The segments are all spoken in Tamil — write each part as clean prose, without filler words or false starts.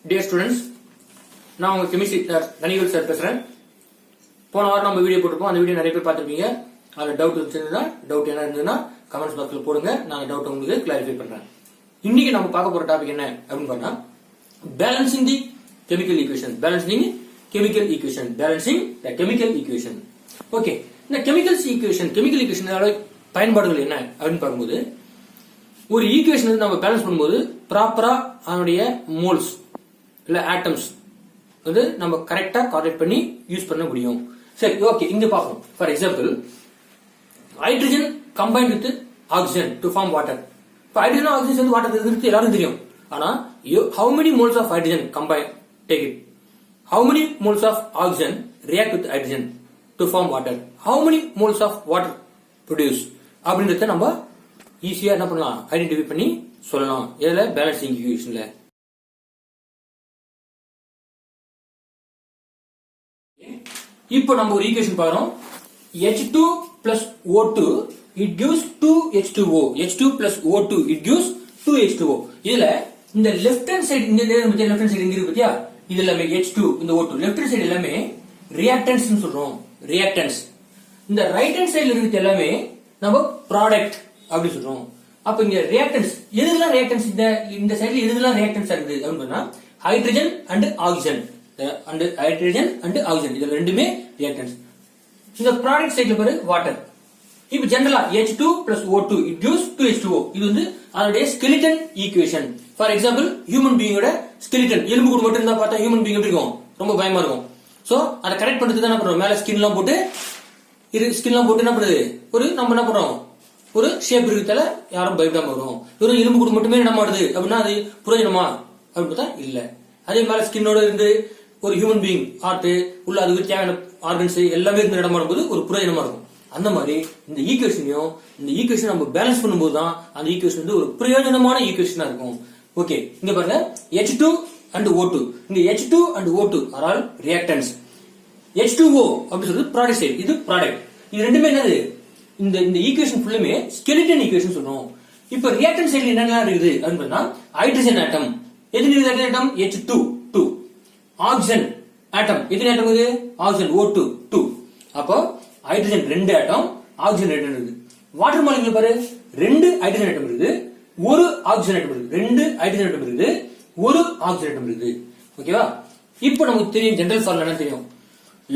Dear students, நான் உங்க கெமிஸ்ட்ரி தனிகள் சார் பேசுறேன். போன வாரம் நம்ம வீடியோ போட்டுப்போம். அந்த வீடியோ நிறைய பேர் பார்த்திருப்பீங்க. அதுல டவுட் இருந்துச்சுன்னா டவுட் என்ன இருந்ததுன்னா கமெண்ட்ஸ் பாக்ஸ்ல போடுங்க. நான் டவுட் உங்களுக்கு கிளாரிஃபை பண்றேன். இன்னைக்கு நம்ம பார்க்க போற டாபிக் என்ன அப்படின்னு பார்த்தா பேலன்சிங் தி chemical equation. Balancing chemical equation. Balancing தி கெமிக்கல் ஈக்குவேஷன். ஓகே, இந்த கெமிக்கல் ஈக்குவேஷனோட பயன்பாடுகள் என்ன அப்படின்னு பார்க்கும்போது ஒரு ஈக்குவேஷன் நம்ம பேலன்ஸ் பண்ணும்போது ப்ராப்பரா அதனுடைய மோல்ஸ் இல்ல ஆட்டம்ஸ் வந்து நம்ம கரெக்டா கால்குலேட் பண்ணி யூஸ் பண்ண முடியும். சரி, ஓகே, இங்க பார்ப்போம். For example, hydrogen combined with oxygen to form water. இப்போ ஹைட்ரஜன் ஆக்சிஜன் சேர்ந்து வாட்டர் இருக்கு எல்லாரும் தெரியும். ஆனா how many moles of hydrogen combine, take it, how many moles of oxygen react with hydrogen to form water, how many moles of water produce அப்படின்றத நம்ம ஈஸியா என்ன பண்ணலாம், ஐடென்டிஃபை பண்ணி சொல்லலாம். இதுல பேலன்சிங் ஈக்குவேஷன்ல இப்போ நம்ம ஒரு ஈக்குவேஷன் பாக்குறோம். H2 plus O2 it gives 2H2O. H2 plus O2 it gives 2H2O. இதுல இந்த லெஃப்ட் ஹேண்ட் சைடு இந்த லெஃப்ட் ஹேண்ட் சைடு இங்க இருக்கு பாத்தியா, இது எல்லாமே H2 இந்த O2 லெஃப்ட் ஹேண்ட் சைடு எல்லாமே ரியாக்டன்ஸ் சொல்றோம். ரியாக்டன்ஸ். இந்த ரைட் ஹேண்ட் சைடுல இருக்கிறது எல்லாமே நம்ம ப்ராடக்ட் அப்படி சொல்றோம். அப்ப இங்க ரியாக்டன்ஸ் எதுலாம் ரியாக்டன்ஸ் இந்த சைடுல எதுலாம் ரியாக்டன்ஸ் இருக்குது அப்படினா ஹைட்ரஜன் அண்ட் ஆக்சிஜன் இதுல ரெண்டுமே ரியாக்டன்ஸ். இந்த ப்ராடக்ட் சைடுல பாரு வாட்டர். இப்போ ஜெனரலா H2 plus O2 it gives 2H2O. இது வந்து அதோட skeleton equation. For example, human பீயிங்கோட ஸ்கெலிட்டன் எலும்பு கூடு மட்டும் இருந்தா பார்த்தா ஹியூமன் பீயிங் எப்படி இருக்கும், ரொம்ப பயமா இருக்கும். சோ அதை கரெக்ட் பண்றதுக்கு என்ன பண்றோம், மேல ஸ்கின் எல்லாம் போட்டு என்ன பண்ணுது, நம்ம என்ன பண்றோம், ஒரு ஷேப் இருக்கிறதால யாரும் பயப்படாம வரும். வெறும் எலும்பு கூடு மட்டுமே என்ன ಮಾಡುது அப்படின்னா அது பிரயோஜனமா அப்படின்னு பார்த்தா இல்ல. அதே மேல ஸ்கின்னோட இருந்து ஒரு ஹியூமன் பீயிங் ஹார்ட் உள்ள அதுக்கு தேவையான ஆர்கன்ஸ் எல்லாமே இருந்து இடம் பண்ணும்போது ஒரு பிரயோஜனமா இருக்கும். அந்த மாதிரி இந்த ஈக்குவேஷன் நம்ம பேலன்ஸ் பண்ணும்போது தான் அந்த ஈக்குவேஷன் வந்து ஒரு பிரயோஜனமான ஈக்குவேஷனா இருக்கும். ஓகே, இங்க பாருங்க H2 and O2. இங்க H2 and O2 are all reactants. H2O அப்படி சொல்றது ப்ராடக்ட் சைடு, இது ப்ராடக்ட். இது ரெண்டுமே என்னது, இந்த ஈக்குவேஷன் ஃபுல்லுமே ஸ்கெலிட்டன் ஈக்குவேஷன் சொல்றோம். இப்போ ரியாக்டன்ட் சைடுல என்னென்ன இருக்குது அப்படின்னா ஹைட்ரஜன் ஆட்டம். எத்தனை ஹைட்ரஜன் ஆட்டம், H2 2. ஆக்சிஜன் ஆட்டம் எத்தனை ஆட்டம் இது, ஆக்சிஜன் O2 2. அப்போ ஹைட்ரஜன் 2 ஆட்டம், ஆக்சிஜன் 2 இருக்குது. வாட்டர் மாலிகுல் பாரு, 2 ஹைட்ரஜன் ஆட்டம் இருக்குது, 1 ஆக்சிஜன் ஆட்டம் இருக்குது. 2 ஹைட்ரஜன் ஆட்டம் இருக்குது, 1 ஆக்சிஜன் ஆட்டம் இருக்குது. ஓகேவா? இப்போ நமக்கு தெரியும் ஜெனரல் ஃபார்முலா என்ன தெரியும்,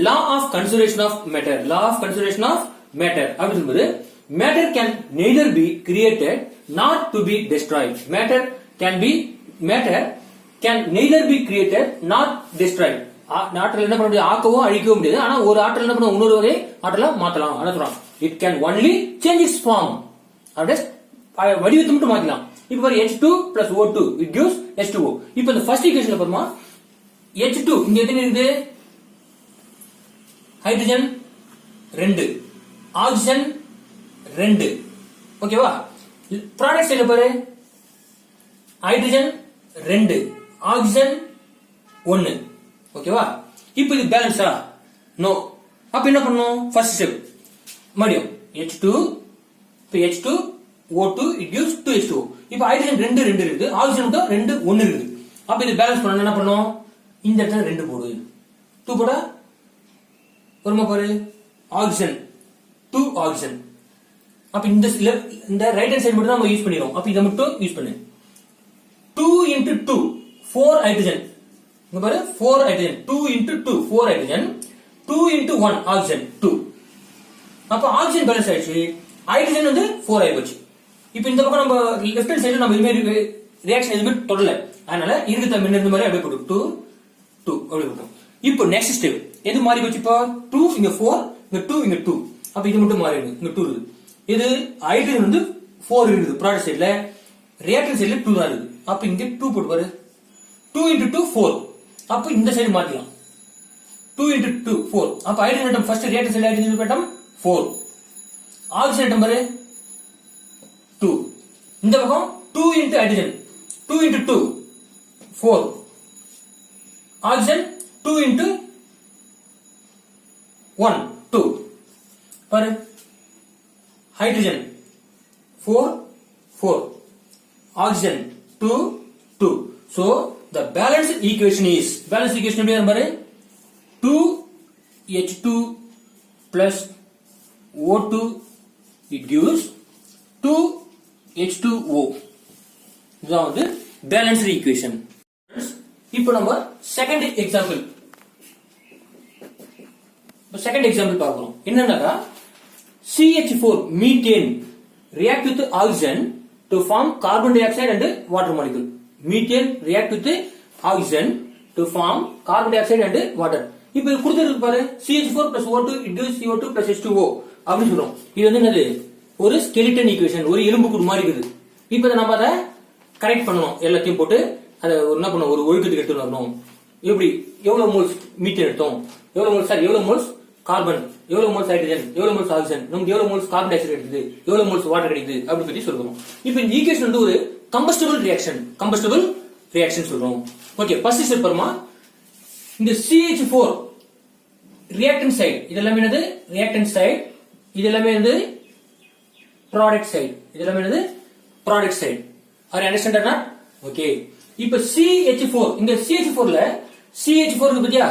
law of conservation of matter. Law of conservation of matter அப்படி சொல்லும்போது matter can neither be created not to be destroyed. Matter can neither be created not destroyed. ஆற்றல் என்ன பண்ண முடியாது, ஆக்கவும் அழிக்கவும் முடியாது. ஆனா ஒரு ஆற்றல் என்ன பண்ண, இன்னொரு வகை ஆற்றலா மாத்தலாம். அதான் சொல்றான், it can only change its form. வடிவத்தை மட்டும் மாத்தலாம். இப்ப பாரு H2 plus O2 it gives H2O. இப்ப இந்த ஃபர்ஸ்ட் ஈக்குவேஷன்ல பாருமா, H2 இங்க எத்தனை இருக்குது, ஹைட்ரஜன் 2, ஆக்சிஜன் 2. ஓகேவா? ப்ராடக்ட் சைடுல பாரு, ஹைட்ரஜன் 2, ஆக்சிஜன் 1. ஓகேவா? இப்போ இது பேலன்ஸா, நோ. அப்ப என்ன பண்ணணும், ஃபர்ஸ்ட் ஸ்டெப் மறுபடியும் H2 H2 O2 it gives 2H2O. இப்போ ஹைட்ரஜன் 2 இருக்குது, ஆக்சிஜன் 2 1 இருக்குது. அப்ப இது பேலன்ஸ் பண்ணனும் என்ன பண்ணனும், இந்த இடத்துல 2 போடு, 2 போட ஒருமா பாரு, ஆக்சிஜன் 2 ஆக்சிஜன். அப்ப இந்த ரைட் ஹேண்ட் சைடு மட்டும் நம்ம யூஸ் பண்ணிரோம். அப்ப இத மட்டும் யூஸ் பண்ணு. 2 into 2 4 ஹைட்ரஜன். இங்க பாரு 4 hydrogen. 2 into 2 4 hydrogen. 2 into 1 oxygen 2. அப்ப ஆக்சிஜன் பேலன்ஸ் ஆயிடுச்சு, ஹைட்ரஜன் வந்து 4 ஆயி போச்சு. இப்போ இந்த பக்கம் நம்ம லெஃப்ட் ஹேண்ட் சைடுல நம்ம இதுமே ரியாக்ஷன் எதுவுமே தொடரல. அதனால இருக்கு தம் இந்த மாதிரி அப்படியே போடு, 2 2 அப்படி போடும். இப்போ நெக்ஸ்ட் ஸ்டெப் எது மாறி போச்சு, இப்போ 2 இங்க 4 இங்க 2 இங்க 2. அப்ப இது மட்டும் மாறிடுது, இங்க 2 இருக்குது. இது ஹைட்ரஜன் வந்து 4 இருக்குது ப்ராடக்ட் சைடுல, ரியாக்டன்ட் சைடுல 2 தான் இருக்குது. அப்ப இங்க 2 போட்டு பாரு, 2 into 2 4. அப்ப இந்த சைடு மாத்திக்கலாம், 2 into 2 4. அப்ப ஹைட்ரஜன் ஆட்டம் ஃபர்ஸ்ட் ரியாக்டன்ட் சைடுல ஹைட்ரஜன் ஆட்டம் 4, ஆக்சிஜன் ஆட்டம் பாரு 2. இந்த பக்கம் 2 into hydrogen, 2 into 2 4, oxygen 2 into 1 2. பாரு hydrogen 4 4, oxygen 2 2. So the balanced equation is எப்படி பாரு 2H2 plus O2 it gives 2H2O. இதுதான் வந்து balanced equation. இப்போ நம்ம செகண்ட் எக்ஸாம்பிள் பார்க்கிறோம். என்னன்னா CH4 methane react with oxygen to form carbon dioxide and water molecule. Methane react with oxygen to form carbon dioxide and water. இப்போ கொடுத்திருக்கு பாரு CH4 plus O2 it gives CO2 plus H2O அப்படி சொல்றோம். இது வந்து என்னது ஒரு ஸ்கெலிட்டன் ஈக்குவேஷன், ஒரு எலும்பு கூடு மாதிரி இருக்குது. இப்போ நம்ம அதை கரெக்ட் பண்ணணும், எல்லாத்தையும் போட்டு அதை என்ன பண்ணணும், ஒரு ஒழுக்கத்துக்கு எடுத்துட்டு வரணும். எப்படி எவ்வளவு மோல்ஸ் மீத்தேன் எடுத்தோம், எவ்வளவு மோல்ஸ் கார்பன், எவ்வளவு மோல்ஸ் ஹைட்ரஜன், எவ்வளவு மோல்ஸ் ஆக்சிஜன், நமக்கு எவ்வளவு மோல்ஸ் கார்பன் டை ஆக்சைடு கிடைக்குது, எவ்வளவு மோல்ஸ் வாட்டர் கிடைக்குது அப்படின்னு சொல்லி சொல்றோம். இப்போ இந்த ஈக்குவேஷன் வந்து ஒரு கம்பஸ்டபிள் ரியாக்ஷன் சொல்றோம். ஓகே, ஃபர்ஸ்ட் ஸ்டெப் பாருமா, இந்த CH4 ரியாக்டன்ட் சைடு, இதெல்லாம் என்னது ரியாக்டன்ட் சைடு, இதெல்லாம் என்னது ப்ராடக்ட் சைடு. ஆர் அண்டர்ஸ்டாண்டா? ஓகே, இப்போ CH4, இந்த CH4ல CH4 இருக்கு பாத்தியா,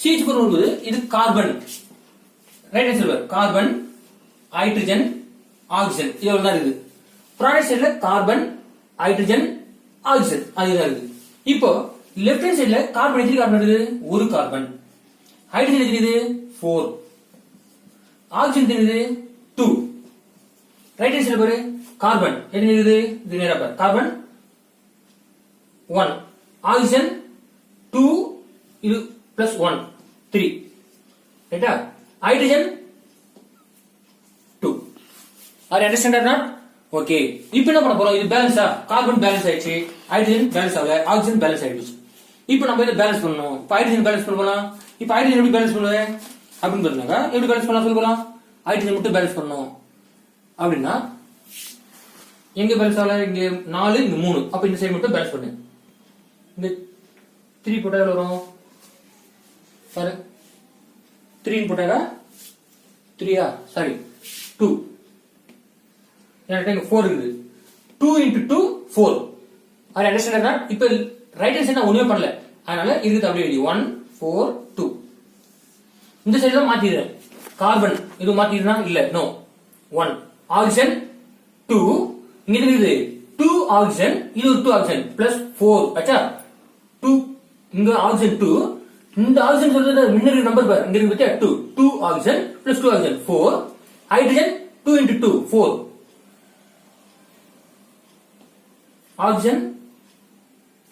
CH4 என்பது இது carbon, right answer, carbon, hydrogen, oxygen, இதெல்லாம் தான் இருக்குது. ப்ராடக்ட் சைடுல கார்பன், ஹைட்ரஜன், ஆக்சிஜன் அதுதான் இருக்குது. இப்போ லெஃப்ட் ஹேண்ட் சைடுல கார்பன் எத்தனை கார்பன் இருக்குது, ஒரு கார்பன், ஹைட்ரஜன் எத்தனை 4, ஆக்சிஜன் எத்தனை 2. ரைட் ஹேண்ட் சைடுல பாரு கார்பன் எத்தனை இருக்குது, இது நேரா பாரு, கார்பன் 1, ஆக்சிஜன் 2, இது பிளஸ் 1 3, ரைட்டா, hydrogen 2. Are understand or not? Okay, இப்போ என்ன பண்ண போறோம், இது பேலன்ஸா, கார்பன் பேலன்ஸ் ஆயிடுச்சு, ஹைட்ரஜன் பேலன்ஸ் ஆகல, ஆக்சிஜன் பேலன்ஸ் ஆயிடுச்சு. இப்போ நம்ம இதை பேலன்ஸ் பண்ணணும். இப்போ ஹைட்ரஜன் பேலன்ஸ் பண்ணலாம். இப்போ ஹைட்ரஜன் எப்படி பேலன்ஸ் பண்ணுவேன் அப்படின்னு பாருங்க, எப்படி பேலன்ஸ் பண்ணலாம் சொல்லி போலாம். ஹைட்ரஜன் மட்டும் பேலன்ஸ் பண்ணணும் அப்படின்னா எங்க பேலன்ஸ் ஆகல, இங்க 4 இங்க 3, அப்ப இந்த சைடு மட்டும் பேலன்ஸ் பண்ணு. இந்த 3 போட்டா எவ்வளவு வரும் பாரு, 3 போட்டாக்கா 3 சாரி 2, எனக்கு 4 இருக்குது, 2 into 2 4. அது அண்டர்ஸ்டாண்ட் ஆ? இப்போ ரைட் ஹேண்ட் சைடு நான் ஒண்ணுமே பண்ணல, அதனால இருக்குது அப்படியே 1 4 2. இந்த சைடு தான் மாத்திடுறேன், கார்பன் இது மாத்திடுறா இல்ல, நோ 1 ஆக்சிஜன் 2, இங்க இருக்குது 2 ஆக்சிஜன், இது ஒரு 2 ஆக்சிஜன் பிளஸ் 4 ஆச்சா, 2 இங்க ஆக்சிஜன் 2, இந்த ஆக்சிஜன் சொல்றது மின்னல் நம்பர் பாரு, இங்க இருக்கு 2 oxygen plus 2 oxygen 4, hydrogen 2 into 2 4, oxygen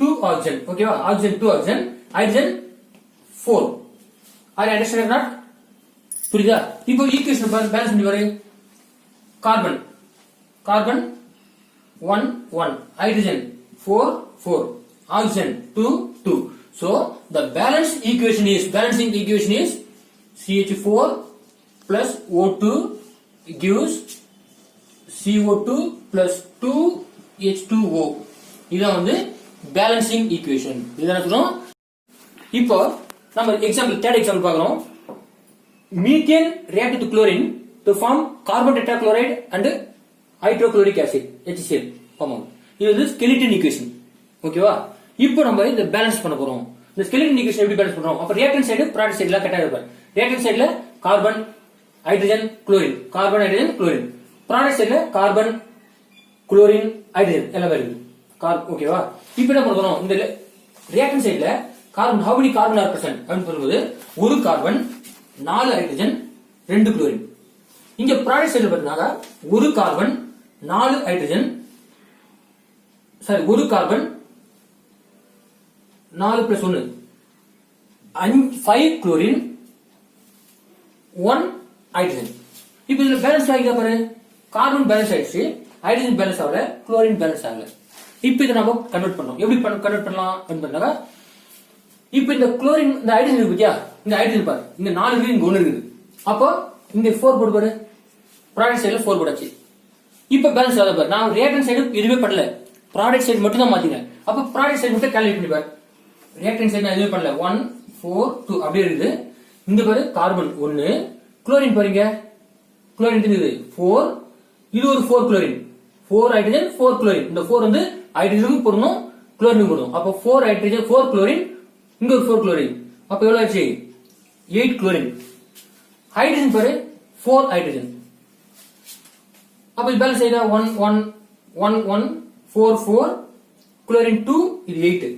2 oxygen, ஓகேவா, oxygen 2 oxygen, hydrogen 4. Are you understand not? புரியுதா? இப்போ ஈக்குவேஷன் பேலன்ஸ் பண்ணி வரை, carbon 1 1, hydrogen 4 4, oxygen 2 2. So the balancing equation is CH4 plus O2 gives CO2 plus 2H2O. இதான் வந்து பேலன்சிங் ஈக்குவேஷன். இதான் சொல்றோம். இப்போ நம்ம தேர்ட் எக்ஸாம்பிள் பார்க்கிறோம். Methane react with chlorine to form carbon tetrachloride and hydrochloric acid HCl. இது வந்து ஸ்கெலிட்டன் ஈக்குவேஷன், ஓகேவா? இப்போ நம்ம இந்த பேலன்ஸ் பண்ண போறோம். இந்த ஸ்கெலிட்டன் ஈக்குவேஷன் எப்படி பேலன்ஸ் பண்றோம்? அப்ப ரியாக்டன்ட் சைடு ப்ராடக்ட் சைடுல கரெக்ட்டா இருப்பாரு. ரியாக்டன்ட் சைடுல carbon hydrogen chlorine, carbon hydrogen chlorine, product சைடுல கார்பன் குளோரின் ஹைட்ரஜன் எல்லாம் வருது, ஓகேவா? இப்போ என்ன பண்றோம், இந்த ரியாக்டன்ட் சைடுல carbon, how many carbon are present அப்படின்னு சொல்லும்போது ஒரு கார்பன் 4 ஹைட்ரஜன் 2 குளோரின். இங்க ப்ராடக்ட் சைடுல பாத்தீங்கன்னா ஒரு கார்பன் 4 ஹைட்ரஜன், சாரி ஒரு கார்பன் 4 பிளஸ் 1 5 குளோரின் 1 ஹைட்ரஜன். இப்போ இதுல பேலன்ஸ் ஆகிட்டா பாரு, கார்பன் பேலன்ஸ் ஆயிடுச்சு, ஹைட்ரஜன் பேலன்ஸ் ஆகல, குளோரின் பேலன்ஸ் ஆகல. இப்போ இதை நம்ம கன்வெர்ட் பண்ணோம். எப்படி கன்வெர்ட் பண்ணலாம் அப்படின்னா, இப்போ இந்த குளோரின் இந்த ஹைட்ரஜன் இருக்கு பாத்தியா, இந்த ஹைட்ரஜன் பாரு, இங்க 4 இருக்கு, இங்க 1 இருக்குது. அப்போ இங்க 4 போட்டு பாரு, ப்ராடக்ட் சைடுல 4 போட்டாச்சு. இப்ப பேலன்ஸ் ஆகுது பாரு, நான் ரியாக்டன்ட் சைடு எதுவுமே பண்ணல, ப்ராடக்ட் சைடு மட்டும் தான் மாத்தினேன். அப்ப ப்ராடக்ட் சைடு மட்டும் கால்குலேட் பண்ணி பாரு, ரியாக்டன்ட் சைடு நான் எதுவுமே பண்ணல, 1 4 2 அப்படியே இருக்குது. இந்த பாரு கார்பன் 1, குளோரின் பாருங்க, குளோரின் இருக்குது 4, இது ஒரு 4 குளோரின், 4 ஹைட்ரஜன் 4 குளோரின். இந்த 4 வந்து ஹைட்ரஜனுக்கும் பொருந்தும் குளோரின் போடுவோம். அப்போ 4 ஹைட்ரஜன் 4 குளோரின், இங்க ஒரு 4 குளோரின். அப்ப எவ்வளவு ஆச்சு? 8 குளோரின். ஹைட்ரஜன் பாரு 4 ஹைட்ரஜன். அப்ப இது பேலன்ஸ் ஆயிடா 1 1 1 1 4 4 குளோரின் 2 இது 8.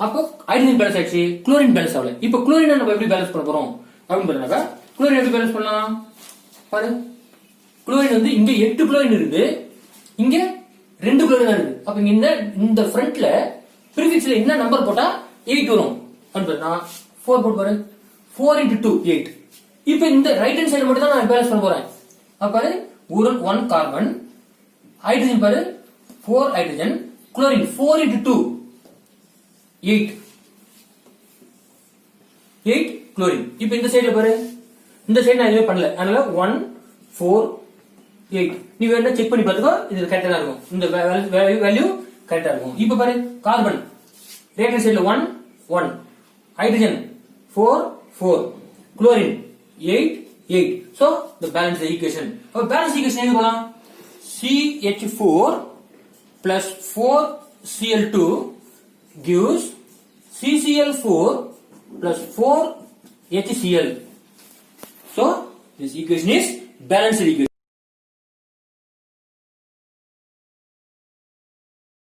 அப்போ ஹைட்ரஜன் பேலன்ஸ் ஆயிடுச்சு, குளோரின் பேலன்ஸ் ஆகல. இப்போ குளோரின் நம்ம எப்படி பேலன்ஸ் பண்ண போறோம் அப்படின்னு பாருங்க. குளோரின் எப்படி பேலன்ஸ் பண்ணலாம் பாரு. குளோரின் வந்து இங்க 8 குளோரின் இருக்கு, இங்க 2 குளோரின் இருக்கு. அப்ப இந்த ஃப்ரண்ட்ல பிரிஃபிக்ஸ்ல என்ன நம்பர் போட்டா 8 வரும் அப்படின்னு 4 போட்டு பாரு. 4 into 2 8. இப்போ இந்த ரைட் ஹேண்ட் சைடு மட்டும் தான் நான் பேலன்ஸ் பண்ண போறேன். அப்ப பாரு 1 கார்பன், ஹைட்ரஜன் பாரு 4 ஹைட்ரஜன், குளோரின் 4 into 2 8 8 குளோரின். இப்போ இந்த சைடுல பாரு, இந்த சைடு நான் எதுவும் பண்ணல, அதனால 1 4 8. நீ வேணா செக் பண்ணி பார்த்துக்கோ, இது கரெக்டா தான் இருக்கும், இந்த வேல்யூ கரெக்டா இருக்கும். இப்போ பாரு கார்பன் ரைட் ஹேண்ட் சைடுல 1 1, hydrogen 4 4, chlorine 8 8. So the balance the equation. Our balance equation எங்க போலாம்? CH4 plus 4Cl2 gives CCl4 plus 4HCl. So this equation is balanced equation.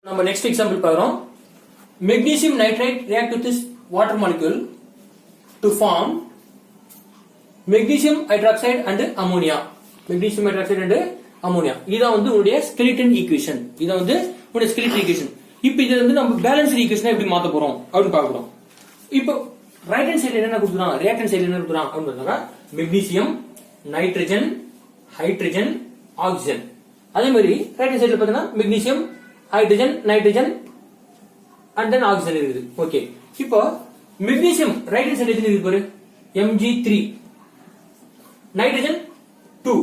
நம்ம next example பார்க்கிறோம். Magnesium nitrate react with this water molecule to form magnesium hydroxide and ammonia. Magnesium hydroxide and ammonia. இதான் வந்து உங்களுடைய skeleton equation. இதான் வந்து உங்களுடைய skeleton equation. இப்போ இத வந்து நம்ம பேலன்ஸ் ஈக்குவேஷனை எப்படி மாத்த போறோம் அப்படின்னு பார்க்கறோம். இப்போ ரைட் ஹேண்ட் சைடுல என்ன கொடுத்துறான், ரியாக்டன்ட் சைடுல என்ன கொடுத்துறான் அப்படின்னு பார்த்தா மெக்னீசியம், நைட்ரஜன், ஹைட்ரஜன், ஆக்சிஜன். அதே மாதிரி ரைட் ஹேண்ட் சைடுல பார்த்தீங்கன்னா magnesium, hydrogen, nitrogen and then oxygen இருக்குது. ஓகே, இப்போ மெக்னீசியம் ரைட் ஹேண்ட் சைடுல எது இருக்கு பாரு, Mg3, nitrogen 2,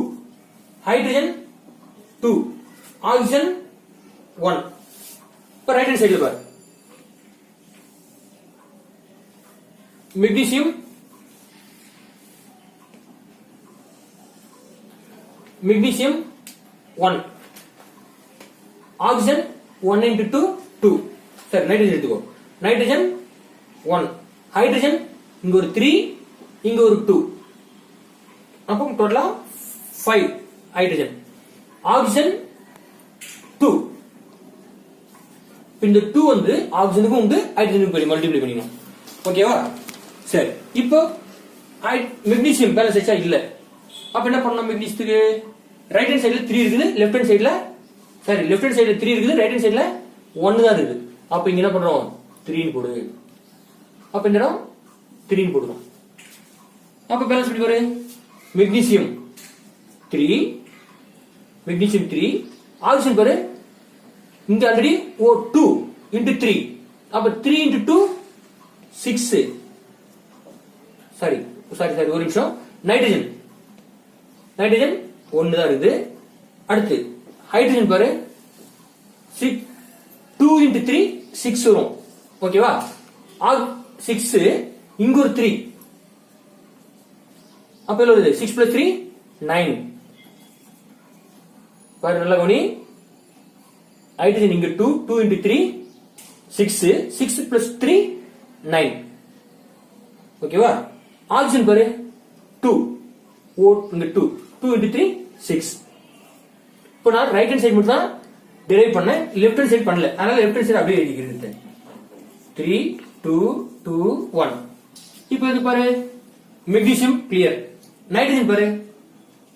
hydrogen 2, oxygen 1. இப்போ ரைட் ஹேண்ட் சைடுல பாரு, மெக்னீசியம் மெக்னீசியம் 1, oxygen 1 into 2 2. சரி, நைட்ரஜன் எடுத்துக்கோ, நைட்ரஜன் 1, ஹைட்ரஜன் இங்க ஒரு 3, இங்க ஒரு 2, அப்போ டோட்டலா 5 ஹைட்ரஜன், ஆக்சிஜன் 2. இந்த 2 வந்து ஆக்சிஜனுக்கும் உண்டு, ஹைட்ரஜனுக்கும் மல்டிப்ளை பண்ணிக்கணும். ஓகேவா? சரி, இப்போ மெக்னீசியம் பேலன்ஸ் ஆச்சா? இல்ல. அப்ப என்ன பண்ணணும், மெக்னீசியத்துக்கு ரைட் ஹேண்ட் சைடுல 3 இருக்குது, லெஃப்ட் ஹேண்ட் சைடுல லெஃப்ட் ஹேண்ட் சைடுல 3 இருக்குது, ரைட் ஹேண்ட் சைடுல 1 தான் இருக்குது. அப்ப இங்க என்ன பண்றோம், 3 ன்னு போடு. அப்ப இந்த இடம் 3 ன்னு போடுறோம். அப்ப பேலன்ஸ் பண்ணி பாரு, மெக்னீசியம் 3, மெக்னீசியம் 3, ஆக்சிஜன் பாரு இங்க ஆல்ரெடி 2 into 3, அப்ப 3 into 2 6. சாரி ஒரு நிமிஷம், நைட்ரஜன் 1 தான் இருக்குது. அடுத்து ஹைட்ரஜன் பாரு 2 into 3 6 வரும். ஓகேவா? 6, இங்க ஒரு 3, அப்ப எவ்வளவு வருது, 6 plus 3 9. பாரு நல்லா கவனி, ஹைட்ரஜன் இங்க 2 2 into 3 6, 6 plus 3 9. ஓகேவா? ஆக்சிஜன் பாரு 2 இங்க 2 2 into 3 6. இப்போ நான் ரைட் ஹேண்ட் சைடு மட்டும் தான் டிரைவ் பண்ணேன், லெஃப்ட் ஹேண்ட் சைடு பண்ணல, அதனால லெஃப்ட் ஹேண்ட் சைடு அப்படியே எழுதிக்கிறேன். 3 2 2 1. இப்போ இது பாரு மெக்னீசியம் கிளியர், நைட்ரஜன் பாரு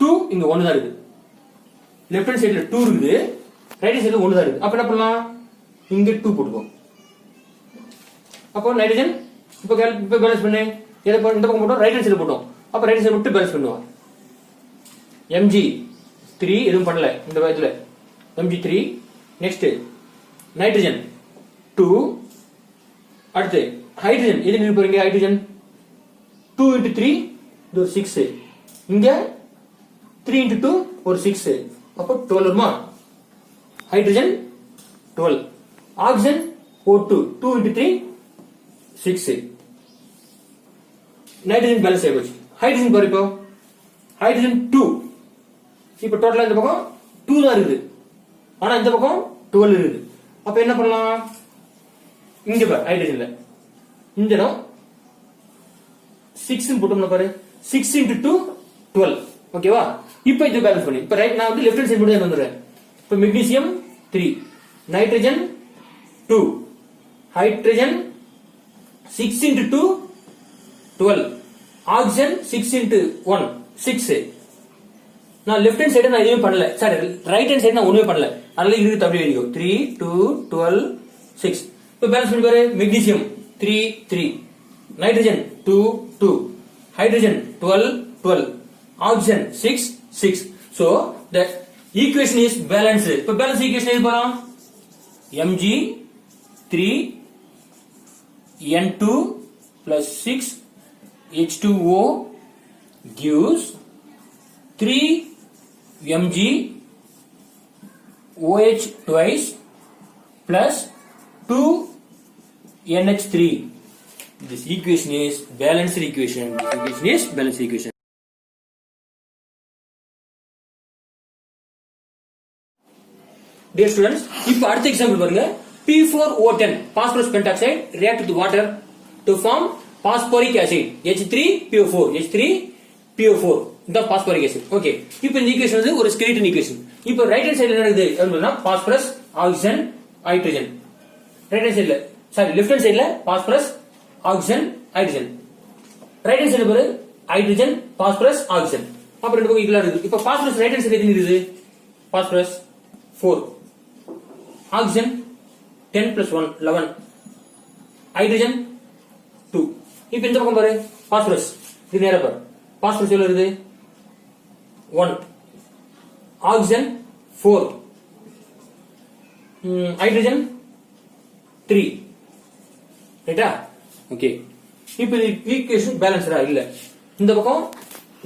2 இங்க 1 தான் இருக்கு, லெஃப்ட் ஹேண்ட் சைடுல 2 இருக்குது, ரைட் ஹேண்ட் சைடுல 1 தான் இருக்கு. அப்ப என்ன பண்ணலாம், இங்க 2 போட்டுக்கோ. அப்போ நைட்ரஜன் இப்போ பேலன்ஸ் பண்ணு, இந்த பக்கம் போட்டோம், ரைட் ஹேண்ட் சைடு போட்டோம், அப்ப ரைட் ஹேண்ட் சைடு மட்டும் பேலன்ஸ் பண்ணுவோம். Mg3 எதுவும் பண்ணல இந்த வயதுல, Mg3. நெக்ஸ்ட் நைட்ரஜன் 2, அடுத்து ஹைட்ரஜன் எது நின்று போறீங்க, ஹைட்ரஜன் 2 into 3 இது ஒரு 6, இங்க 3 into 2 ஒரு 6, அப்போ 12 வருமா, hydrogen 12, oxygen O2 2 into 3 6, nitrogen balance ஆயிடுச்சு. ஹைட்ரஜன் பாரு, இப்போ ஹைட்ரஜன் 2, இப்போ டோட்டலா இந்த பக்கம் 2 தான் இருக்குது, ஆனா இந்த பக்கம் 12 இருக்குது. அப்ப என்ன பண்ணலாம், இங்க பாரு ஹைட்ரஜன்ல இந்த இடம் 6 போட்டோம்னா பாரு 6 into 2 12 ஓகேவா இப்போ இது பேலன்ஸ் பண்ணி இப்போ ரைட் நான் வந்து லெஃப்ட் ஹேண்ட் சைடு மட்டும் வந்துறேன் இப்போ magnesium 3 nitrogen 2 hydrogen 6 into 2 12 oxygen 6 into 1 6 நான் லெஃப்ட் ஹேண்ட் சைடு நான் எதுவும் பண்ணல சார் ரைட் ஹேண்ட் சைடு நான் ஒண்ணுமே பண்ணல அதனால இருக்கு அப்படியே இருக்கும் 3 2 12 6 இப்போ பேலன்ஸ் பண்ணி பாரு magnesium 3 3 nitrogen 2 2 hydrogen 12 12 oxygen 6 6 so the equation is balanced இப்ப balance equation எது போறோம் mg 3 n2 plus 6 h2o gives 3 mg oh twice plus 2 nh3 this equation is balanced equation. This equation is balanced equation. Dear students, இப்போ அடுத்த எக்ஸாம்பிள் பாருங்க P4O10 phosphorus pentoxide react with water to form phosphoric acid H3PO4 H3PO4 இந்த phosphoric acid. Okay. இப்போ இந்த ஈக்குவேஷன் வந்து ஒரு skeleton equation. இப்போ ரைட் ஹேண்ட் சைடுல என்ன இருக்குது அப்படினா phosphorus, oxygen, hydrogen. Right hand சைடுல சாரி லெஃப்ட் ஹேண்ட் சைடுல phosphorus oxygen hydrogen right hand side பாரு ஹைட்ரஜன் பாஸ்பரஸ் ஆக்சிஜன் அப்ப ரெண்டு பக்கம் ஈக்குவலா இருக்கு இப்ப பாஸ்பரஸ் ரைட் ஹேண்ட் சைடு எத்தனை இருக்குது பாஸ்பரஸ் 4 ஆக்சிஜன் 10 plus 1 11 ஹைட்ரஜன் 2 இப்போ இந்த பக்கம் பாரு பாஸ்பரஸ் இது நேரா பாரு பாஸ்பரஸ் எவ்வளவு இருக்குது 1 ஆக்சிஜன் 4 ஹைட்ரஜன் 3 ரைட்டா ஓகே இப்போ இந்த ஈக்குவேஷன் பேலன்ஸ்டா இல்ல இந்த பக்கம்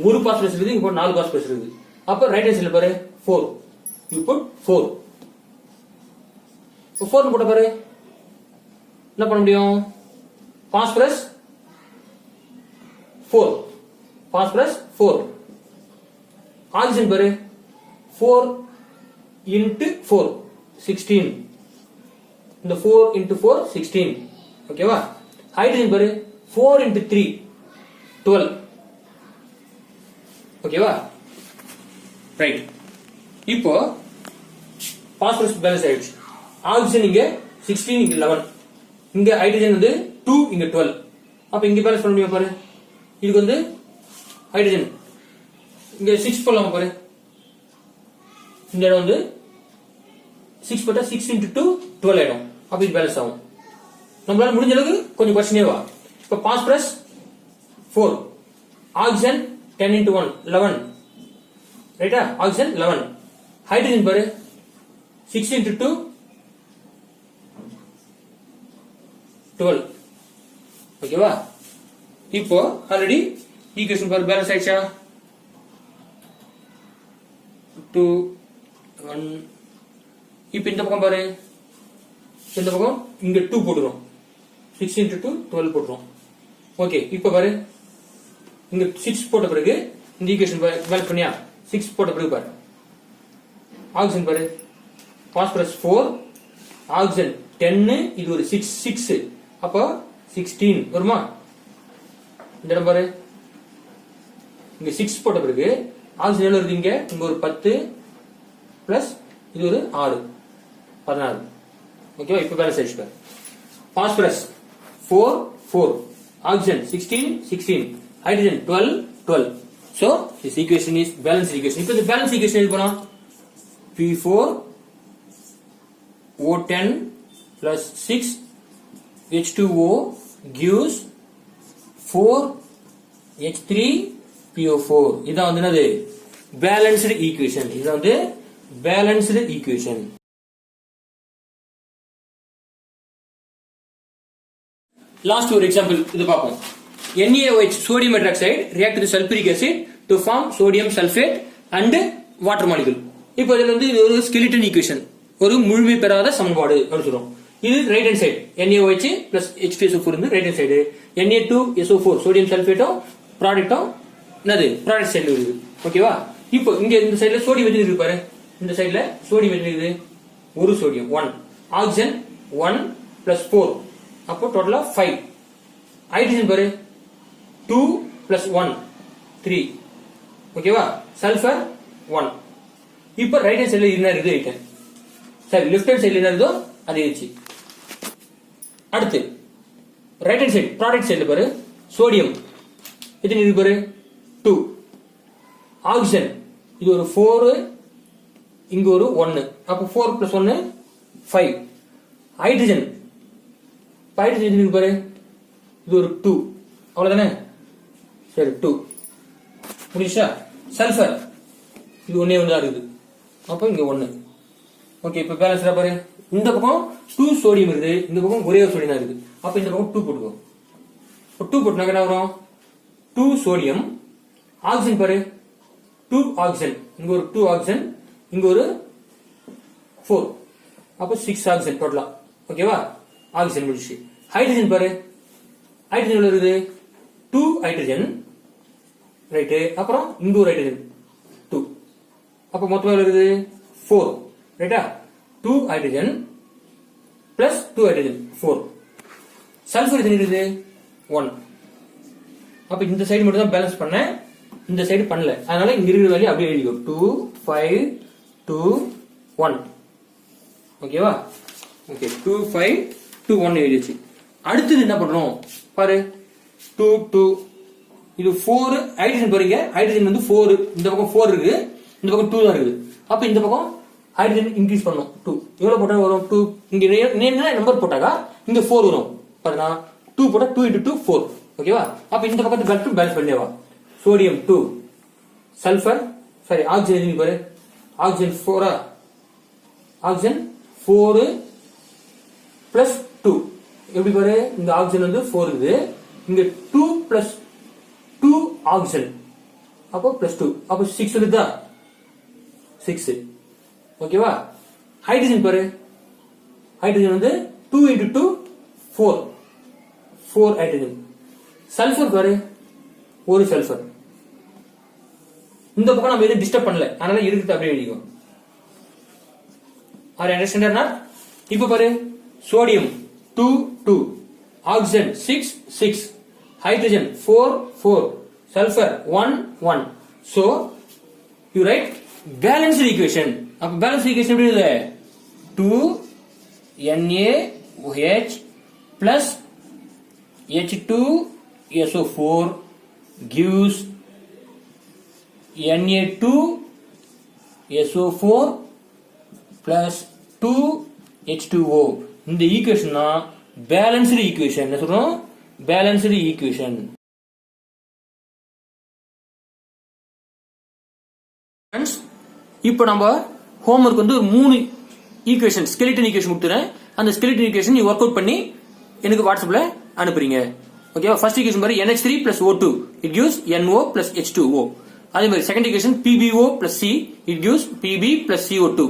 ஒரு பாஸ்பரஸ் இருக்குது இங்க போட் 4 பாஸ்பரஸ் இருக்குது அப்ப ரைட் ஹேண்ட் சைடுல பாரு 4 யூ புட் 4 இப்போ 4 போட்ட பாரு என்ன பண்ண முடியும் பாஸ்பரஸ் 4 ஆக்சிஜன் பாரு 4 into 4 16 இந்த 4 into 4 16 ஓகேவா ஹைட்ரஜன் பாரு 4 into 3 12 ஓகேவா ரைட் இப்போ பாஸ்பரஸ் பேலன்ஸ் ஆயிடுச்சு ஆக்சிஜன் இங்க 16 இங்க 11 இங்க ஹைட்ரஜன் வந்து 2 இங்க 12 அப்ப இங்க பேலன்ஸ் பண்ண முடியும் பாரு இதுக்கு வந்து ஹைட்ரஜன் இங்க 6 போடலாம் பாரு இந்த இடம் வந்து 6 போட்டா 6 into 2 12 ஆயிடும் அப்ப இது பேலன்ஸ் ஆகும் நம்மளால முடிஞ்ச அளவுக்கு கொஞ்சம் கொஸ்டினே வா இப்ப பாஸ்பரஸ் 4 ஆக்சிஜன் 10 into 1 11 ரைட்டா ஆக்சிஜன் 11 ஹைட்ரஜன் பாரு 6 into 2 12 ஓகேவா இப்போ ஆல்ரெடி ஈக்குவேஷன் பாரு பேலன்ஸ் ஆயிடுச்சா 2 1 இப்போ இந்த பக்கம் பாரு இந்த பக்கம் இங்க 2 போடுறோம் 6 into 2 12 போடுறோம் ஓகே இப்போ பாரு இங்க 6 போட்ட பிறகு இந்த ஈக்குவேஷன் பேலன்ஸ் பண்ணியா 6 போட்ட பிறகு பாரு ஆக்சிஜன் பாரு பாஸ்பரஸ் 4 ஆக்சிஜன் 10 இது ஒரு 6 அப்போ 16 வருமா இந்த இடம் பாரு இங்க 6 போட்ட பிறகு ஆக்சிஜன் எவ்வளவு இருக்கு இங்க ஒரு 10 பிளஸ் இது ஒரு 6 16 ஓகேவா இப்போ பேலன்ஸ் ஆயிடுச்சு பாரு phosphorus 4 4 oxygen 16 16 hydrogen 12 12 so this equation is balanced equation இப்போ இந்த பேலன்ஸ் ஈக்குவேஷன் எழுத போறோம் P4 O10 plus 6 H2O gives 4 H3 PO4 இதான் வந்து என்னது பேலன்ஸ்டு ஈக்குவேஷன் இதான் வந்து பேலன்ஸ்டு ஈக்குவேஷன் லாஸ்ட் ஒரு எக்ஸாம்பிள் இது பார்ப்போம் NaOH sodium hydroxide react with sulfuric acid to form sodium sulfate and water molecule இப்போ இதுல வந்து இது ஒரு skeleton equation ஒரு முழுமை பெறாத சமன்பாடு அப்படின்னு சொல்றோம் இது right hand side NaOH plus H2SO4 இருந்து right hand side Na2SO4 sodium sulfate ப்ராடக்ட்டும் என்னது ப்ராடக்ட் சைடுல இருக்குது ஓகேவா இப்போ இங்க இந்த சைடுல சோடியம் எத்தனை இருக்கு பாரு இந்த சைடுல சோடியம் எத்தனை இருக்குது ஒரு சோடியம் 1 ஆக்சிஜன் 1 plus 4 அப்போ டோட்டலா 5. ஹைட்ரஜன் பாரு 2 + 1 3. ஓகேவா? சல்ஃபர் 1. இப்போ ரைட் ஹேண்ட் சைடுல என்ன இருக்குது எழுதிட்டேன். சரி, லெஃப்ட் ஹேண்ட் சைடுல என்ன இருக்குதோ அது எழுதிச்சு. அடுத்து ரைட் ஹேண்ட் சைடு ப்ராடக்ட் சைடுல பாரு சோடியம் எத்தனை இருக்கு பாரு 2. ஆக்சிஜன் இது ஒரு 4, இங்க ஒரு 1. அப்போ 4 + 1 5. ஹைட்ரஜன் ஹைட்ரஜன் இருக்கு பாரு இது ஒரு 2. அவ்வளவுதானே? சரி 2 முடிச்சா. சல்ஃபர் இது ஒன்னே ஒன்று தான் இருக்குது. அப்போ இங்க 1. ஓகே, இப்போ பேலன்ஸ்டா பாரு. இந்த பக்கம் 2 சோடியம் இருக்குது, இந்த பக்கம் ஒரே ஒரு சோடியம் தான் இருக்குது. அப்ப இந்த பக்கம் 2 போட்டுக்கோ. 2 போட்டுனா என்ன வரும்? 2 சோடியம். ஆக்சிஜன் பாரு 2 ஆக்சிஜன், இங்க ஒரு 2 ஆக்சிஜன், இங்க ஒரு 4. அப்ப 6 ஆக்சிஜன் டோட்டலா. ஓகேவா? ஆக்சிஜன் முடிச்சு. ஹைட்ரஜன் பாரு, ஹைட்ரஜன் எவ்வளவு இருக்குது? 2 ஹைட்ரஜன், ரைட்டு. அப்புறம் இங்க ஒரு ஹைட்ரஜன் 2. அப்ப மொத்தம் எவ்வளவு இருக்குது? 4, ரைட்டா? 2 ஹைட்ரஜன் பிளஸ் 2 ஹைட்ரஜன் 4. சல்ஃபர் எத்தனை இருக்குது? 1. அப்ப இந்த சைடு மட்டும் தான் பேலன்ஸ் பண்ணேன், இந்த சைடு பண்ணல. அதனால இங்க இருக்கிற வேல்யூ அப்படியே எழுதிக்கோ. 2 5 2 1. ஓகேவா? ஓகே, 2 5 2 1 எழுதிச்சு. அடுத்தது என்ன பண்றோம் பாரு. 2 2 இது 4 ஹைட்ரஜன் பாருங்க. ஹைட்ரஜன் வந்து 4, இந்த பக்கம் 4 இருக்கு, இந்த பக்கம் 2 தான் இருக்குது. அப்ப இந்த பக்கம் ஹைட்ரஜன் இன்க்ரீஸ் பண்ணும். 2 எவ்வளவு போட்டா வரும்? 2 இங்க நம்பர் போட்டாக்கா இங்க 4 வரும் பாருங்க. 2 போட்டா 2 × 2 4. ஓகேவா? அப்ப இந்த பக்கத்து கட்டு பேலன்ஸ் பண்ணிடவா. சோடியம் 2, சல்ஃபர் சாரி ஆக்சிஜன் பாரு. ஆக்சிஜன் 4, ஆக்சிஜன் 4 பிளஸ் 2 எப்படி பாரு? இந்த ஆக்சிஜன் வந்து 4 இருக்குது, இங்க 2 பிளஸ் 2 ஆக்சிஜன், அப்போ பிளஸ் 2, அப்போ 6 இருக்குதா? 6. ஓகேவா? ஹைட்ரஜன் பாரு, ஹைட்ரஜன் வந்து 2 × 2 4 4 ஹைட்ரஜன். சல்ஃபர் பாரு, ஒரு சல்ஃபர். இந்த பக்கம் நம்ம எதுவும் டிஸ்டர்ப் பண்ணல, அதனால இருக்குது அப்படியே எழுதிக்கும். R understand not? இப்ப பாரு, sodium 2 2, oxygen 6 6, hydrogen 4 4, sulphur 1 1. So you write balanced equation. அப்ப balanced equation எப்படி எழுதுற? 2 NaOH plus H2SO4 gives Na2SO4 plus 2H2O. இந்த ஈக்குவேஷன் தான் பேலன்ஸ்டு ஈக்குவேஷன். என்ன சொல்றோம்? Balanced equation. இப்போ நம்ம ஹோம்வொர்க் வந்து ஒரு 3 ஈக்குவேஷன் ஸ்கெலிட்டன் ஈக்குவேஷன் கொடுத்துறேன். அந்த ஸ்கெலிட்டன் ஈக்குவேஷன் நீ ஒர்க் அவுட் பண்ணி எனக்கு வாட்ஸ்அப்ல அனுப்புறீங்க. ஓகேவா? ஃபர்ஸ்ட் ஈக்குவேஷன் பாரு, NH3 plus O2 it gives NO plus H2O. அதே மாதிரி second equation PbO plus C it gives Pb plus CO2.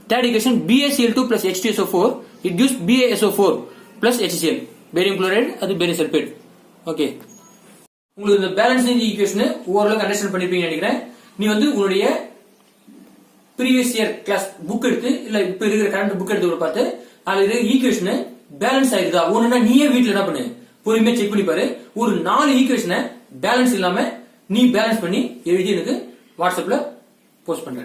Third equation BaCl2 plus H2SO4 it gives BaSO4 plus HCl. Barium chloride, அது பேரியம் சல்பேட். ஓகே, உங்களுக்கு இந்த பேலன்சிங் ஈக்குவேஷன் ஓரளவுக்கு அண்டர்ஸ்டாண்ட் பண்ணிருப்பீங்க நினைக்கிறேன். நீ வந்து உங்களுடைய ப்ரீவியஸ் இயர் கிளாஸ் புக் எடுத்து, இல்ல இப்ப இருக்கிற கரண்ட் புக் எடுத்து பார்த்து அதுல இருக்கிற ஈக்குவேஷன் பேலன்ஸ் ஆயிருதா ஒண்ணுன்னா நீயே வீட்டுல என்ன பண்ணு, பொறுமையா செக் பண்ணி பாரு. ஒரு 4 ஈக்குவேஷனை பேலன்ஸ் இல்லாம நீ பேலன்ஸ் பண்ணி எழுதி எனக்கு வாட்ஸ்அப்ல போஸ்ட் பண்ற.